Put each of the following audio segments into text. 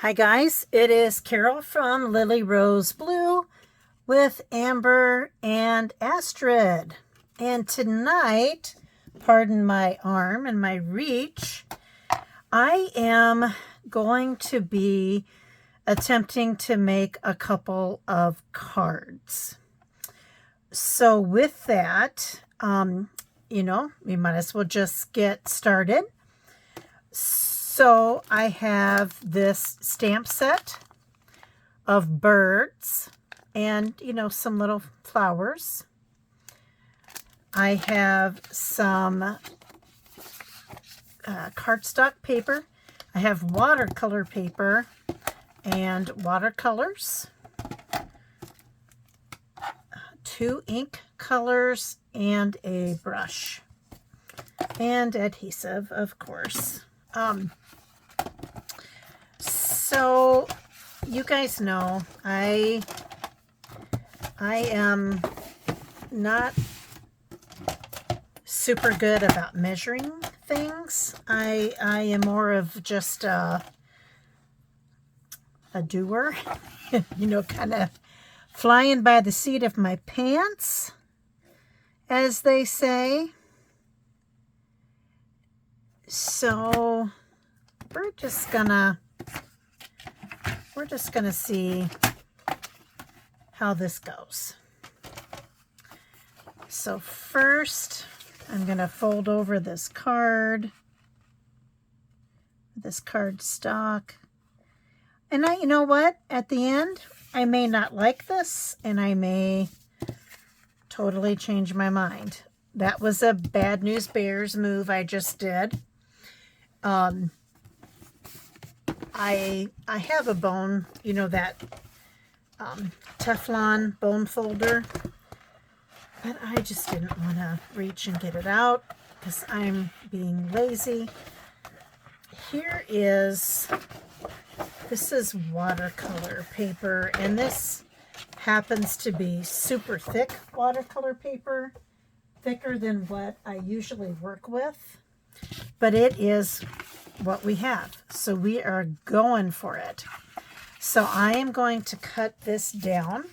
Hi guys, it is Carol from Lily Rose Blue with Amber and Astrid. And tonight, pardon my arm and my reach, I am going to be attempting to make a couple of cards. So with that, we might as well just get started. So I have this stamp set of birds and, some little flowers. I have some cardstock paper. I have watercolor paper and watercolors, 2 ink colors, and a brush, and adhesive, of course. So you guys know I am not super good about measuring things. I am more of just a doer, kind of flying by the seat of my pants, as they say. So we're just gonna see how this goes. So first, I'm gonna fold over this card, this cardstock, and you know what? At the end, I may not like this, and I may totally change my mind. That was a Bad News Bears move I just did. I have a bone, that Teflon bone folder, but I just didn't want to reach and get it out because I'm being lazy. This is watercolor paper, and this happens to be super thick watercolor paper, thicker than what I usually work with, but it is what we have, so we are going for it. So I am going to cut this down.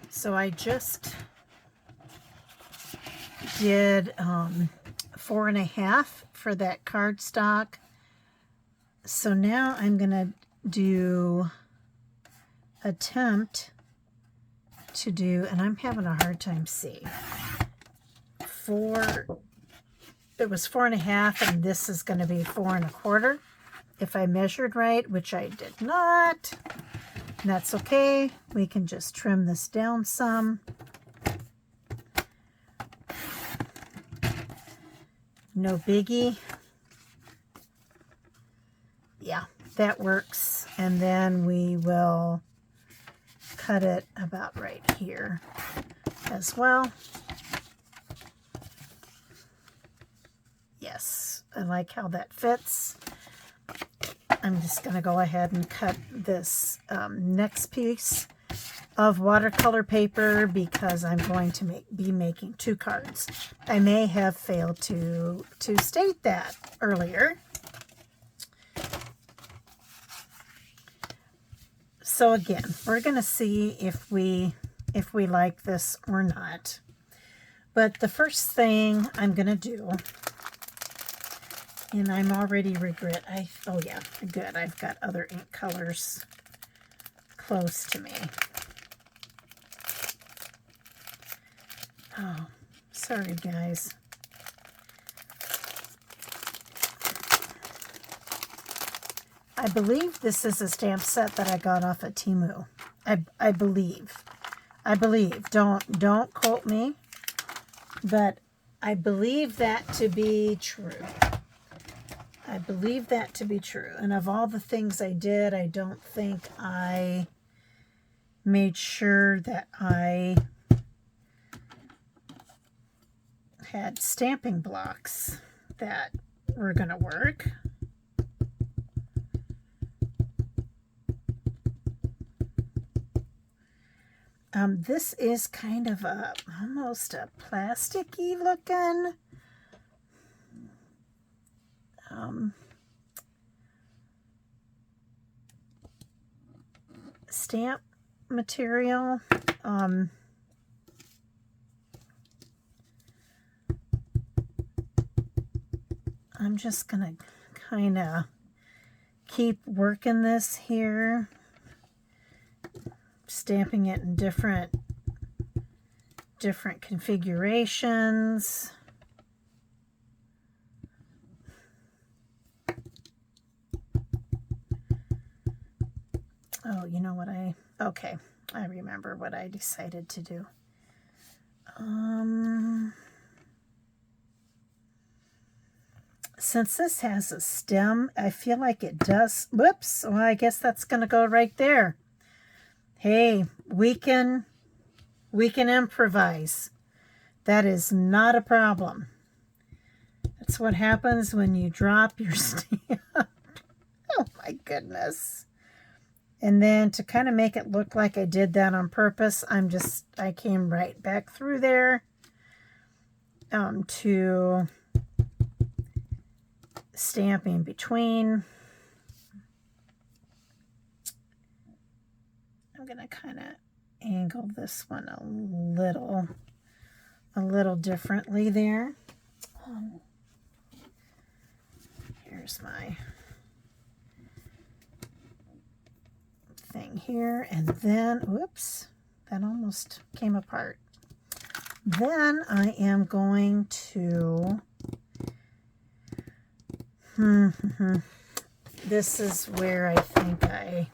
So I just did 4.5 for that cardstock. So now I'm gonna attempt to do, and I'm having a hard time seeing. It was 4.5, and this is going to be 4.25 if I measured right, which I did not. And that's okay. We can just trim this down some. No biggie. Yeah, that works. And then we will cut it about right here as well. Yes, I like how that fits. I'm just going to go ahead and cut this next piece of watercolor paper because I'm going to be making 2 cards. I may have failed to state that earlier. So again, we're going to see if we like this or not. But the first thing I'm going to do, and I'm already oh yeah, good. I've got other ink colors close to me. Oh, sorry guys. I believe this is a stamp set that I got off at Temu. I believe. Don't quote me, but I believe that to be true. I believe that to be true. And of all the things I did, I don't think I made sure that I had stamping blocks that were going to work. This is kind of almost a plasticky looking stamp material. I'm just gonna kind of keep working this here, stamping it in different configurations. Oh, you know what okay, I remember what I decided to do. Since this has a stem, I feel like it does, whoops, well, I guess that's going to go right there. Hey, we can improvise. That is not a problem. That's what happens when you drop your stamp. Oh my goodness. And then to kind of make it look like I did that on purpose, I came right back through there to stamping between. I'm going to kind of angle this one a little differently there. Here's my thing here, and then, whoops, that almost came apart. Then I am going to, this is where I think I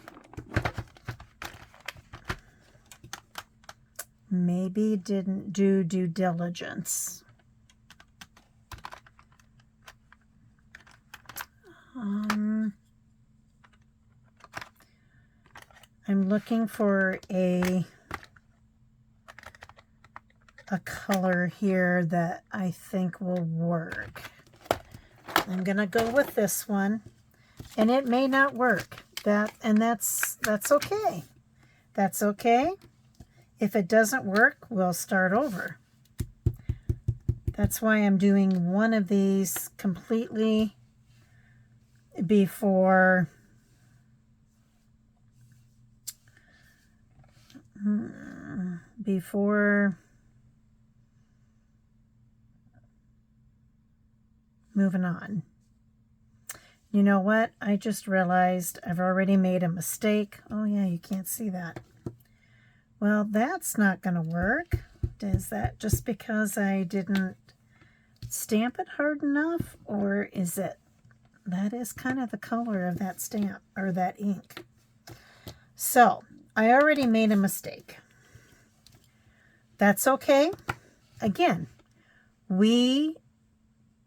maybe didn't do due diligence. I'm looking for a color here that I think will work. I'm gonna go with this one, and it may not work. That's okay. That's okay. If it doesn't work, we'll start over. That's why I'm doing one of these completely before moving on. You know what? I just realized I've already made a mistake. Oh yeah, you can't see that. Well, that's not going to work. Is that just because I didn't stamp it hard enough? Or is it, that is kind of the color of that stamp or that ink. So I already made a mistake. That's okay. Again, we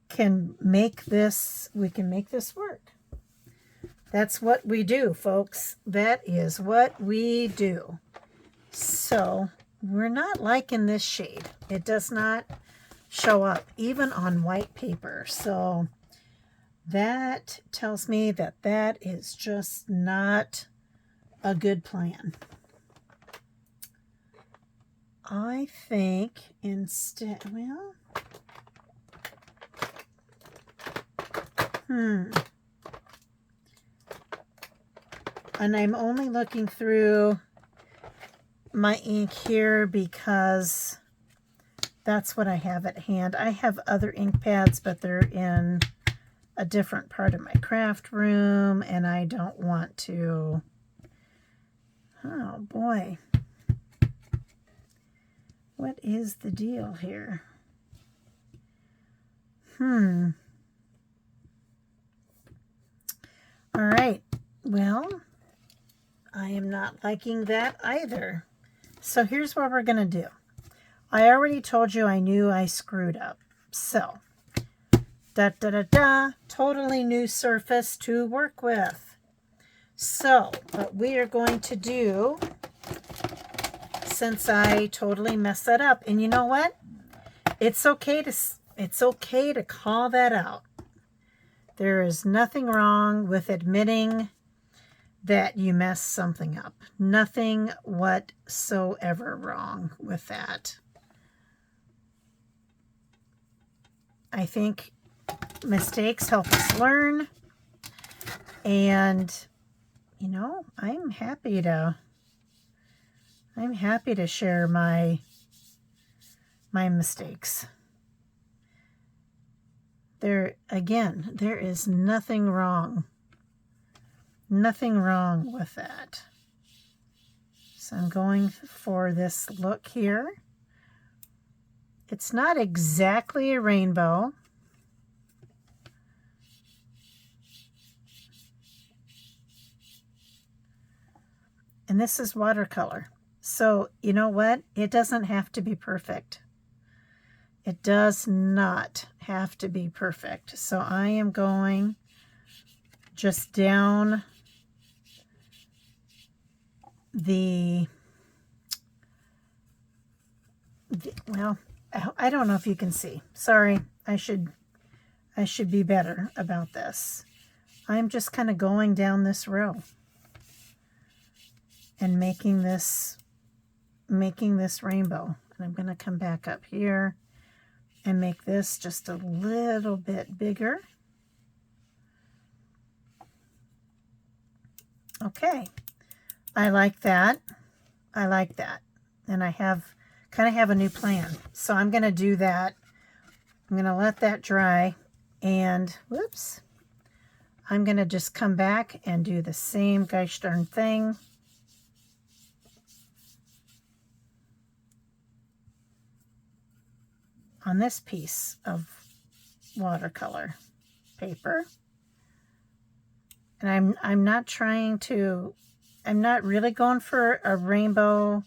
can make this work. That's what we do, folks. That is what we do. So we're not liking this shade. It does not show up even on white paper. So that tells me that that is just not a good plan. I think instead, well, and I'm only looking through my ink here because that's what I have at hand. I have other ink pads, but they're in a different part of my craft room, and I don't want to, oh boy. What is the deal here? All right. Well, I am not liking that either. So here's what we're going to do. I already told you I knew I screwed up. So, totally new surface to work with. So, what we are going to do, since I totally messed that up, and you know what? It's okay to call that out. There is nothing wrong with admitting that you messed something up. Nothing whatsoever wrong with that. I think mistakes help us learn. And, you know, I'm happy to I'm happy to share my mistakes. There is nothing wrong. Nothing wrong with that. So I'm going for this look here. It's not exactly a rainbow. And this is watercolor. So you know what? It doesn't have to be perfect. It does not have to be perfect. So I am going just down well, I don't know if you can see. Sorry, I should be better about this. I'm just kind of going down this row and making this rainbow. And I'm going to come back up here and make this just a little bit bigger. Okay, I like that. I like that. And I kind of have a new plan. So I'm going to do that. I'm going to let that dry. And, whoops, I'm going to just come back and do the same gosh darn thing. On this piece of watercolor paper. And I'm not really going for a rainbow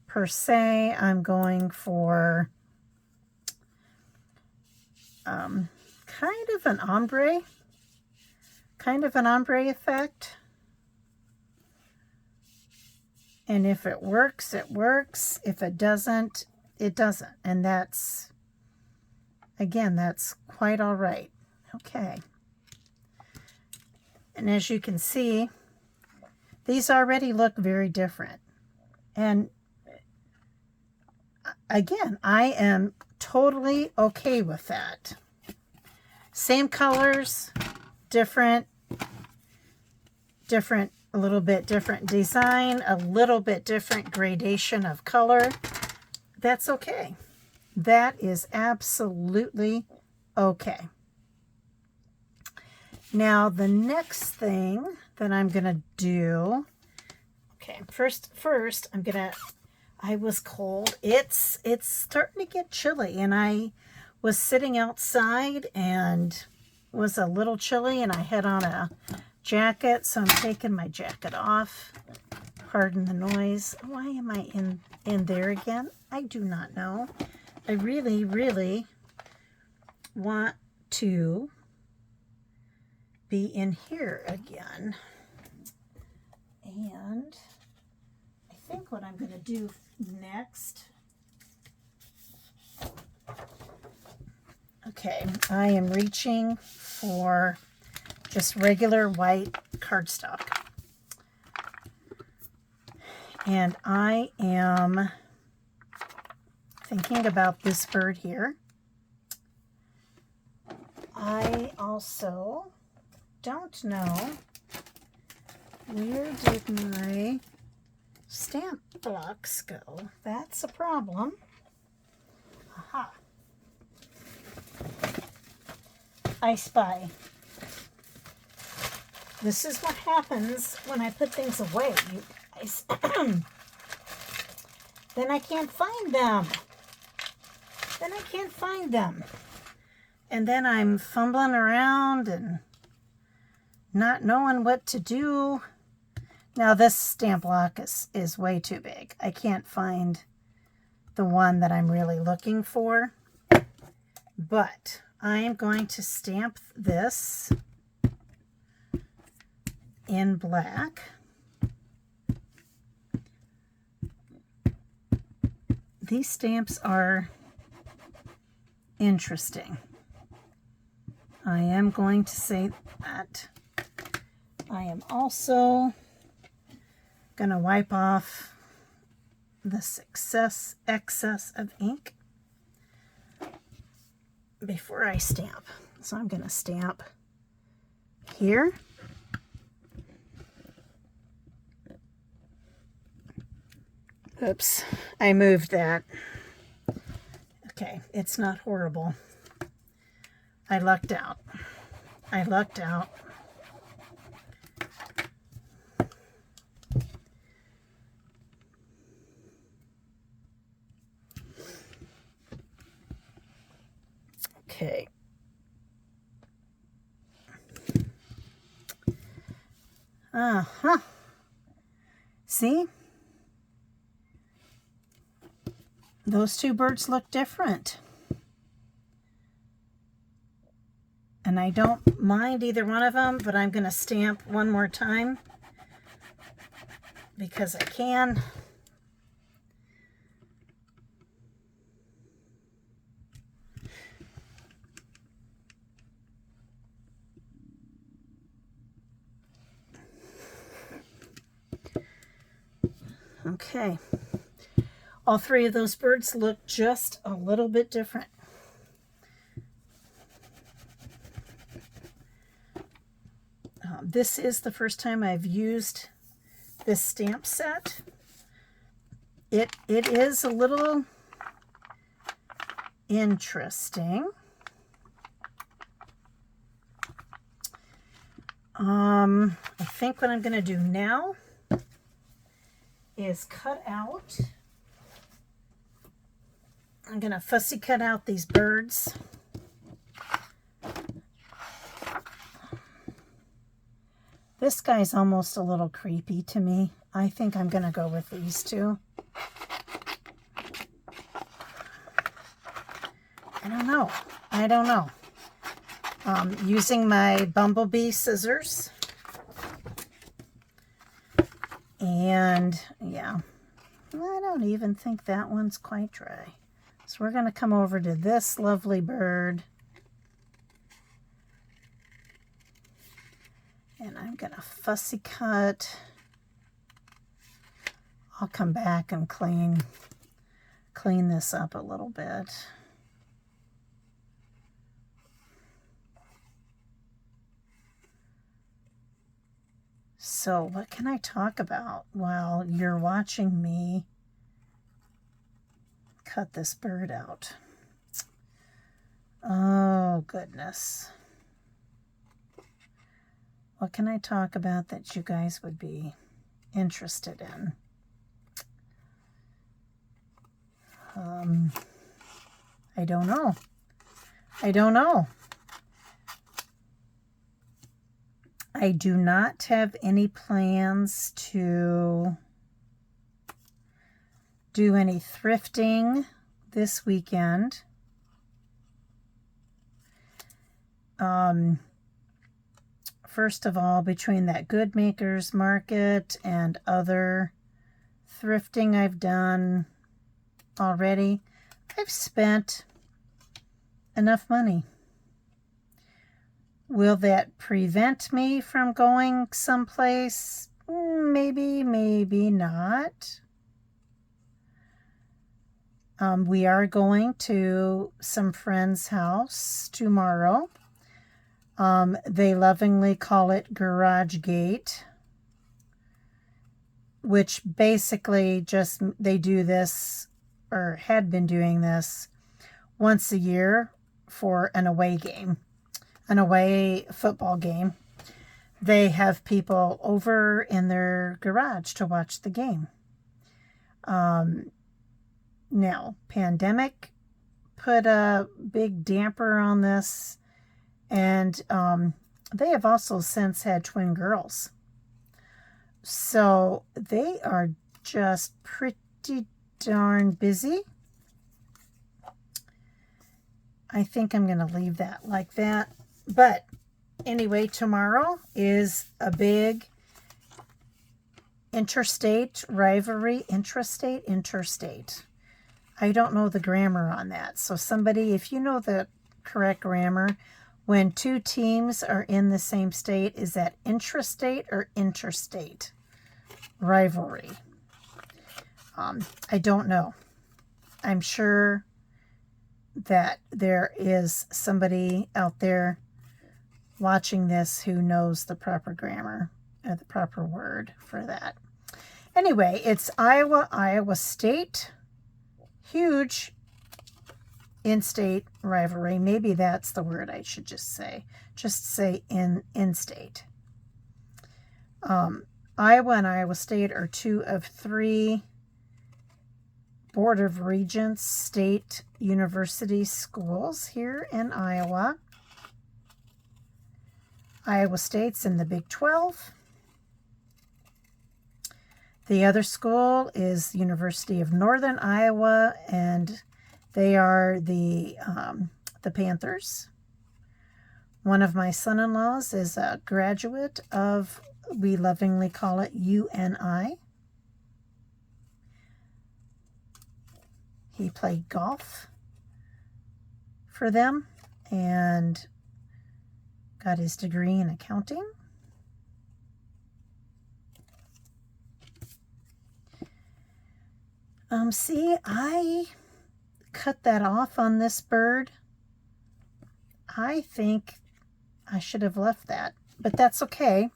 per se. I'm going for kind of an ombre effect. And if it works, it works. If it doesn't, it doesn't. And that's quite all right. Okay. And as you can see, these already look very different. And again, I am totally okay with that. Same colors, different, a little bit different design, a little bit different gradation of color. That's okay. That is absolutely okay. Now, the next thing that I'm going to do, okay, first I was cold. It's starting to get chilly, and I was sitting outside and was a little chilly, and I had on a jacket, so I'm taking my jacket off. Pardon the noise. Why am I in there again? I do not know. I really, really want to be in here again. And I think what I'm going to do next, okay, I am reaching for just regular white cardstock. And I am thinking about this bird here. I also don't know, where did my stamp blocks go? That's a problem. Aha. I spy. This is what happens when I put things away, you guys. Then I can't find them. And then I'm fumbling around and not knowing what to do. Now this stamp block is way too big. I can't find the one that I'm really looking for. But I am going to stamp this in black. These stamps are interesting. I am going to say that. I am also going to wipe off this excess of ink before I stamp. So I'm going to stamp here. Oops, I moved that. Okay, it's not horrible. I lucked out. I lucked out. Okay. Uh-huh. See? Those two birds look different. And I don't mind either one of them, but I'm going to stamp one more time because I can. Okay. All three of those birds look just a little bit different. This is the first time I've used this stamp set. It is a little interesting. I think what I'm going to do now is cut out. I'm going to fussy cut out these birds. This guy's almost a little creepy to me. I think I'm going to go with these two. I don't know. I don't know. Using my bumblebee scissors. And yeah, I don't even think that one's quite dry. So we're going to come over to this lovely bird. And I'm going to fussy cut. I'll come back and clean this up a little bit. So what can I talk about while you're watching me cut this bird out? Oh, goodness. What can I talk about that you guys would be interested in? I don't know. I don't know. I do not have any plans to do any thrifting this weekend. First of all, between that Good Makers Market and other thrifting I've done already, I've spent enough money. Will that prevent me from going someplace? Maybe, maybe not. We are going to some friend's house tomorrow. They lovingly call it Garage Gate, which basically just, they do this, or had been doing this, once a year for an away game, an away football game. They have people over in their garage to watch the game. Now, pandemic put a big damper on this, and they have also since had twin girls. So they are just pretty darn busy. I think I'm going to leave that like that. But anyway, tomorrow is a big interstate rivalry. Interstate. I don't know the grammar on that. So somebody, if you know the correct grammar, when two teams are in the same state, is that intrastate or interstate rivalry? I don't know. I'm sure that there is somebody out there watching this who knows the proper grammar or the proper word for that. Anyway, it's Iowa State. Huge in-state rivalry. Maybe that's the word I should just say. Just say in-state. Iowa and Iowa State are 2 of 3 Board of Regents state university schools here in Iowa. Iowa State's in the Big 12. The other school is University of Northern Iowa, and they are the Panthers. One of my son-in-laws is a graduate of, we lovingly call it UNI. He played golf for them and got his degree in accounting. See, I cut that off on this bird. I think I should have left that, but that's okay.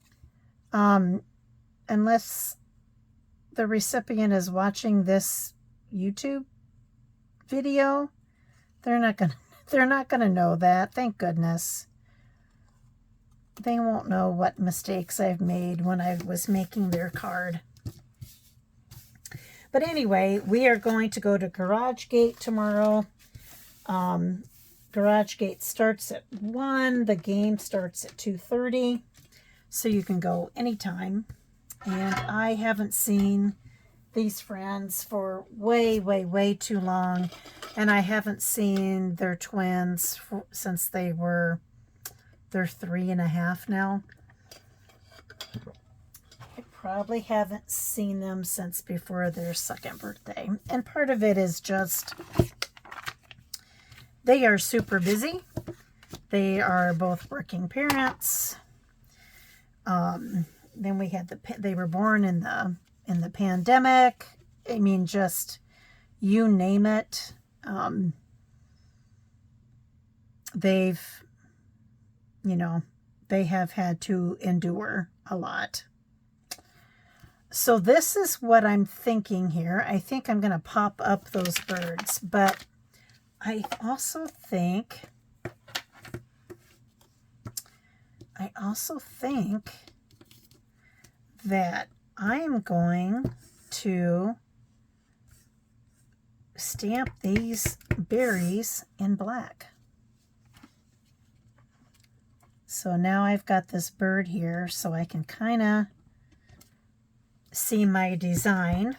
Unless the recipient is watching this YouTube video, they're not gonna know that. Thank goodness. They won't know what mistakes I've made when I was making their card. But anyway, we are going to go to Garage Gate tomorrow. Garage Gate starts at 1. The game starts at 2:30. So you can go anytime. And I haven't seen these friends for way, way, way too long. And I haven't seen their twins since they're 3.5 now. I probably haven't seen them since before their 2nd birthday. And part of it is just they are super busy. They are both working parents. Then we had they were born in the pandemic. I mean, just you name it. They've, they have had to endure a lot. So this is what I'm thinking here. I think I'm going to pop up those birds, but I also think that I am going to stamp these berries in black. So now I've got this bird here so I can kind of see my design.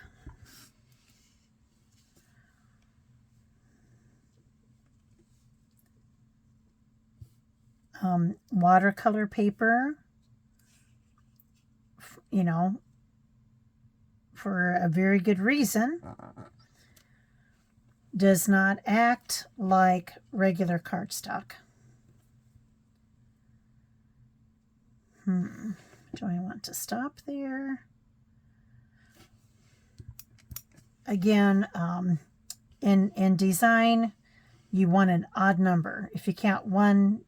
Watercolor paper, for a very good reason, does not act like regular cardstock. Do I want to stop there? Again, in design, you want an odd number. If you count 1,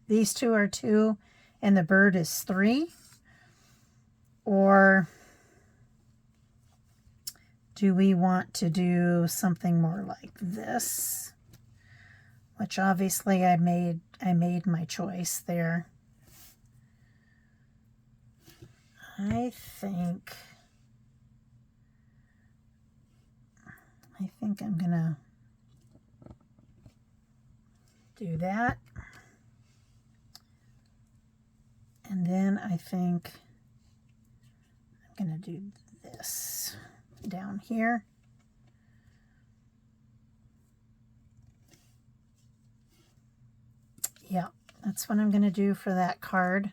these 2 are 2, and the bird is 3. Or do we want to do something more like this? Which obviously I made my choice there. I think I'm gonna do that. And then I think I'm gonna do this down here. Yeah, that's what I'm gonna do for that card.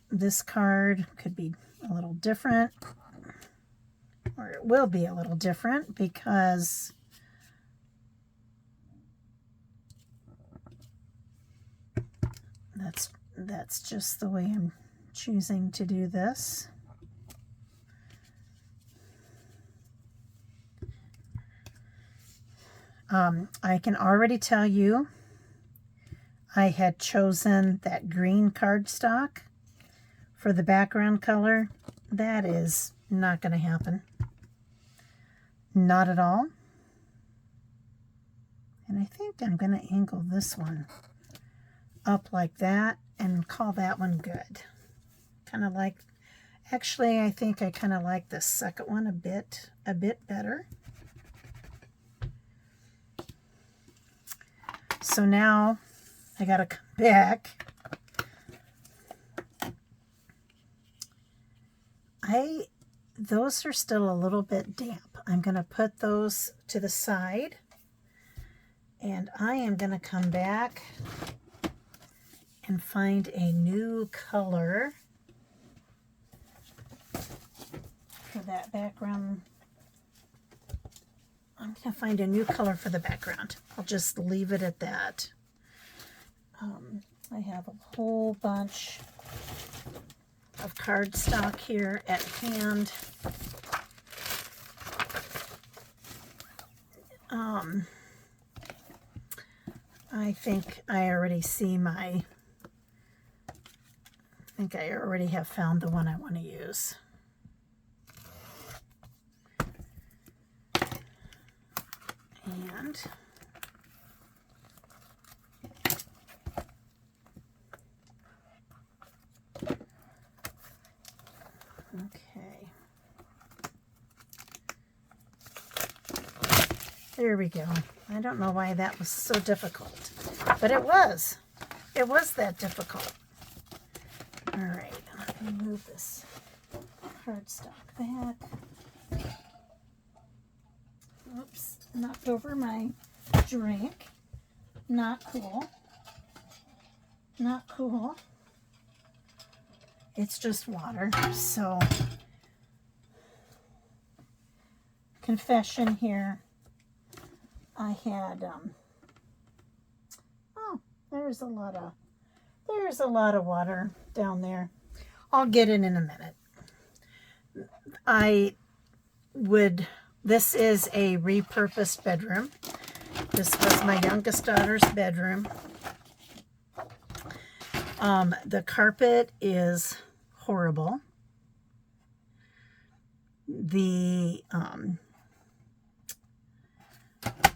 This card could be a little different, or it will be a little different because that's just the way I'm choosing to do this. I can already tell you I had chosen that green cardstock for the background color, that is not going to happen. Not at all. And I think I'm going to angle this one up like that and call that one good. Kind of like, actually, I think I kind of like the second one a bit better. So now I got to come back. Those are still a little bit damp. I'm going to put those to the side, and I am going to come back and find a new color for that background. I'm going to find a new color for the background. I'll just leave it at that. I have a whole bunch of cardstock here at hand. I think I already see I think I already have found the one I want to use. And okay, there we go. I don't know why that was so difficult, but it was. It was that difficult. All right, let me move this cardstock back. Oops, knocked over my drink. Not cool. Not cool. It's just water. So, confession here. I had, oh, there's a lot of water down there. I'll get it in a minute. This is a repurposed bedroom. This was my youngest daughter's bedroom. The carpet is horrible.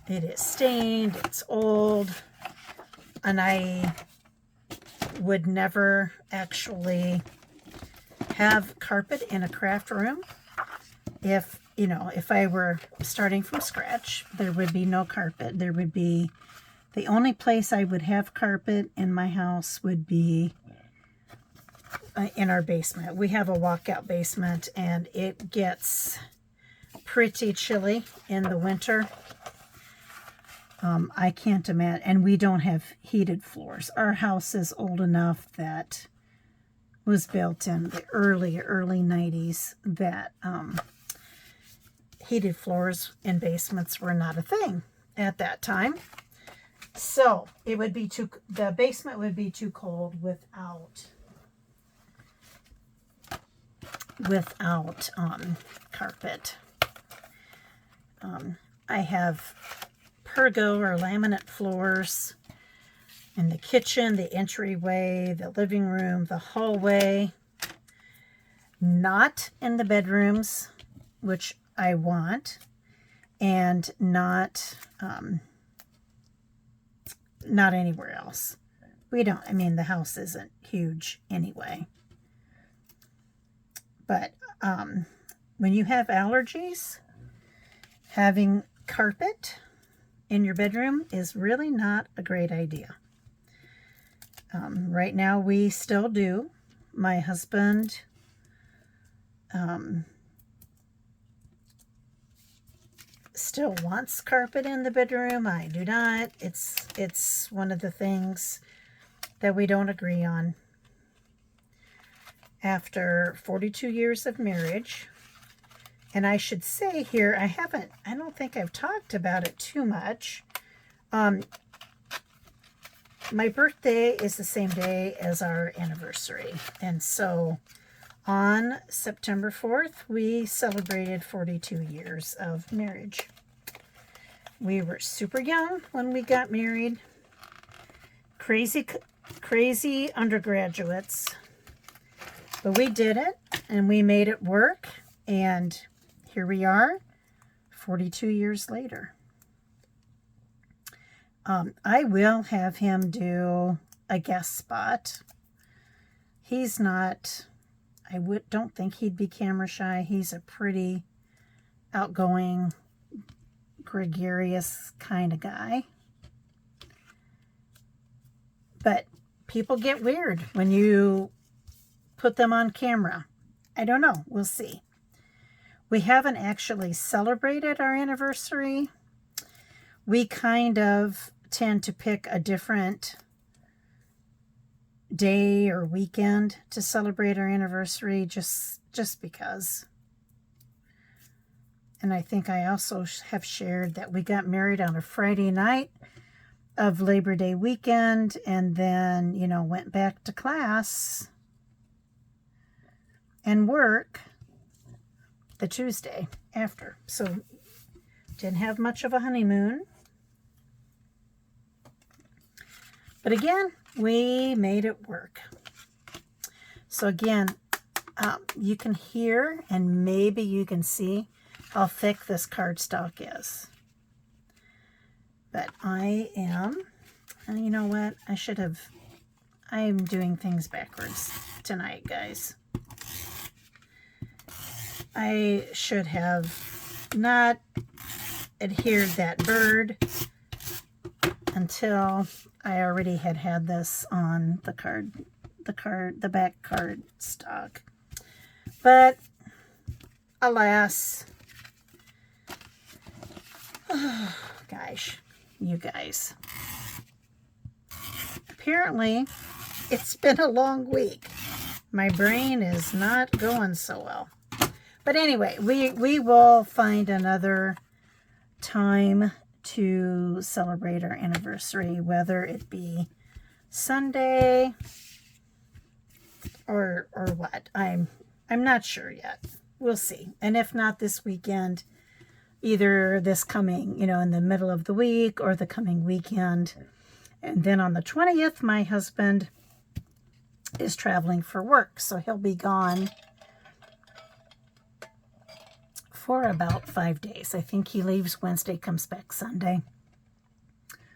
It is stained, it's old, and I would never actually have carpet in a craft room. If I were starting from scratch, there would be no carpet. There would be, the only place I would have carpet in my house would be in our basement. We have a walkout basement, and it gets pretty chilly in the winter. I can't imagine, and we don't have heated floors. Our house is old enough that was built in the early 90s that heated floors in basements were not a thing at that time. So it would be the basement would be too cold without carpet. I have pergo or laminate floors in the kitchen, the entryway, the living room, the hallway. Not in the bedrooms, which I want, and not anywhere else. The house isn't huge anyway. But when you have allergies, having carpet in your bedroom is really not a great idea. Right now we still do. My husband still wants carpet in the bedroom. I do not. It's one of the things that we don't agree on. After 42 years of marriage, and I should say here, I don't think I've talked about it too much. My birthday is the same day as our anniversary. And so on September 4th, we celebrated 42 years of marriage. We were super young when we got married. Crazy undergraduates. But we did it, and we made it work, and here we are, 42 years later. I will have him do a guest spot. He's not, don't think he'd be camera shy. He's a pretty outgoing, gregarious kind of guy. But people get weird when you put them on camera. I don't know. We'll see. We haven't actually celebrated our anniversary. We kind of tend to pick a different day or weekend to celebrate our anniversary just because. And I think I also have shared that we got married on a Friday night of Labor Day weekend, and then, you know, went back to class and work the Tuesday after. So didn't have much of a honeymoon. But again, we made it work. So again, you can hear and maybe you can see how thick this cardstock is. But I am, and you know what? I'm doing things backwards tonight, guys. I should have not adhered that bird until I already had this on the back card stock. But alas, oh, gosh, you guys. Apparently, it's been a long week. My brain is not going so well. But anyway, we will find another time to celebrate our anniversary, whether it be Sunday or what. I'm not sure yet. We'll see. And if not this weekend, either this coming, you know, in the middle of the week or the coming weekend. And then on the 20th, my husband is traveling for work, so he'll be gone for about 5 days. I think he leaves Wednesday, comes back Sunday.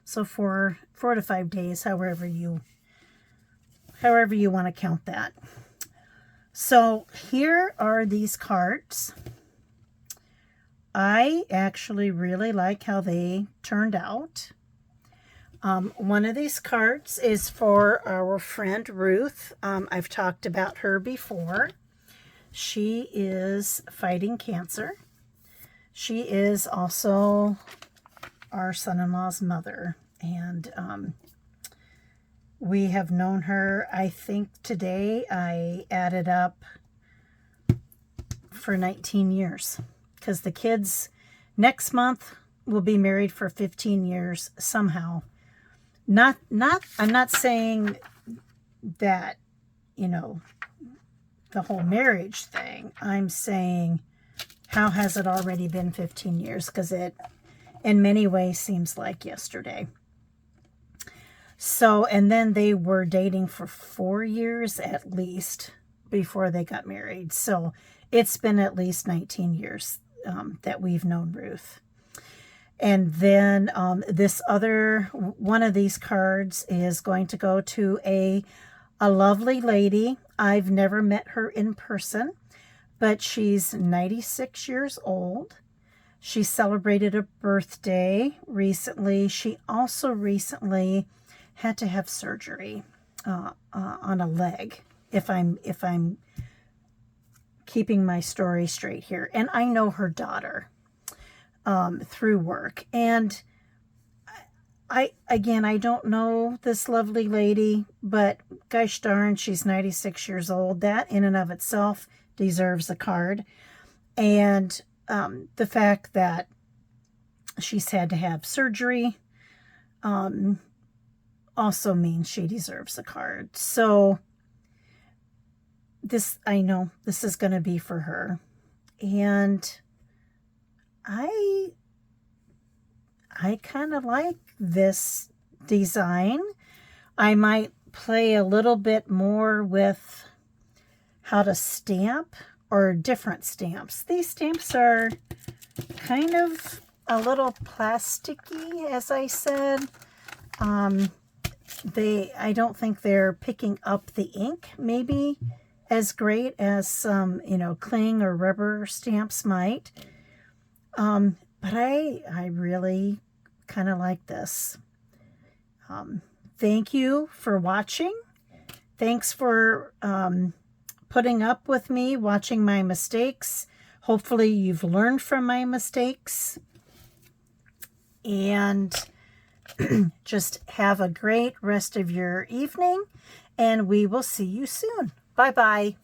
So 4 to 5 days, however you want to count that. So here are these cards. I actually really like how they turned out. One of these cards is for our friend Ruth. I've talked about her before. She is fighting cancer. She is also our son-in-law's mother. And we have known her, I think today I added up for 19 years. Because the kids next month will be married for 15 years somehow. I'm not saying that, you know, the whole marriage thing. I'm saying, how has it already been 15 years? Because it, in many ways, seems like yesterday. So, and then they were dating for 4 years at least before they got married. So it's been at least 19 years that we've known Ruth. And then this other one of these cards is going to go to a lovely lady. I've never met her in person, but she's 96 years old. She celebrated a birthday recently. She also recently had to have surgery on a leg, if I'm keeping my story straight here. And I know her daughter through work. And I don't know this lovely lady, but gosh darn, she's 96 years old. That in and of itself deserves a card. And the fact that she's had to have surgery also means she deserves a card. So this, I know this is going to be for her. And I kind of like this design. I might play a little bit more with how to stamp or different stamps. These stamps are kind of a little plasticky, as I said. I don't think they're picking up the ink maybe as great as some, cling or rubber stamps might. But I really kind of like this. Thank you for watching. Thanks for putting up with me, watching my mistakes. Hopefully you've learned from my mistakes. And just have a great rest of your evening, and we will see you soon. Bye-bye.